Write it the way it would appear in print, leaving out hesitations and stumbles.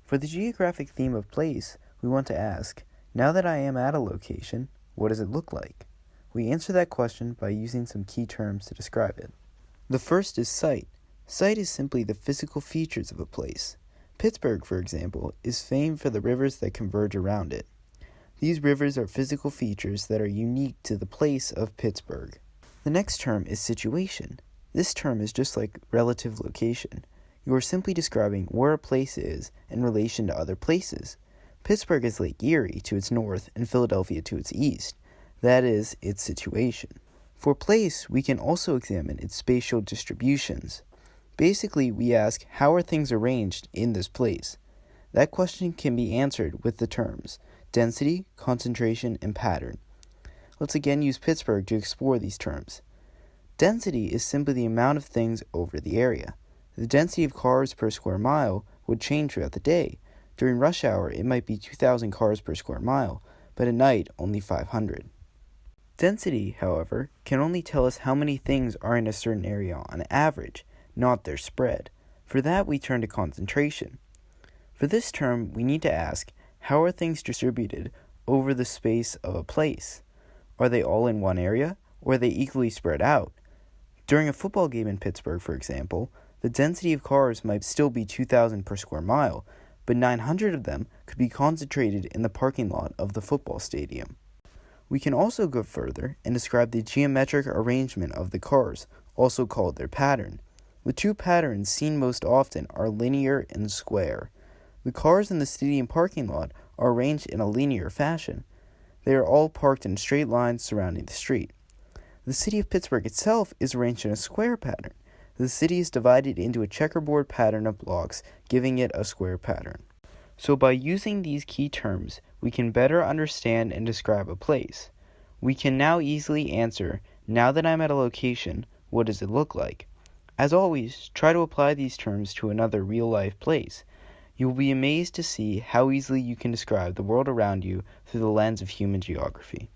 For the geographic theme of place, we want to ask, now that I am at a location, what does it look like? We answer that question by using some key terms to describe it. The first is site. Site is simply the physical features of a place. Pittsburgh, for example, is famed for the rivers that converge around it. These rivers are physical features that are unique to the place of Pittsburgh. The next term is situation. This term is just like relative location. You are simply describing where a place is in relation to other places. Pittsburgh is Lake Erie to its north and Philadelphia to its east. That is its situation. For place, we can also examine its spatial distributions. Basically, we ask, how are things arranged in this place? That question can be answered with the terms density, concentration, and pattern. Let's again use Pittsburgh to explore these terms. Density is simply the amount of things over the area. The density of cars per square mile would change throughout the day. During rush hour, it might be 2,000 cars per square mile, but at night, only 500. Density, however, can only tell us how many things are in a certain area on average, not their spread. For that, we turn to concentration. For this term, we need to ask, how are things distributed over the space of a place? Are they all in one area, or are they equally spread out? During a football game in Pittsburgh, for example, the density of cars might still be 2,000 per square mile, but 900 of them could be concentrated in the parking lot of the football stadium. We can also go further and describe the geometric arrangement of the cars, also called their pattern. The two patterns seen most often are linear and square. The cars in the stadium parking lot are arranged in a linear fashion. They are all parked in straight lines surrounding the street. The city of Pittsburgh itself is arranged in a square pattern. The city is divided into a checkerboard pattern of blocks, giving it a square pattern. So by using these key terms, we can better understand and describe a place. We can now easily answer, now that I'm at a location, what does it look like? As always, try to apply these terms to another real-life place. You will be amazed to see how easily you can describe the world around you through the lens of human geography.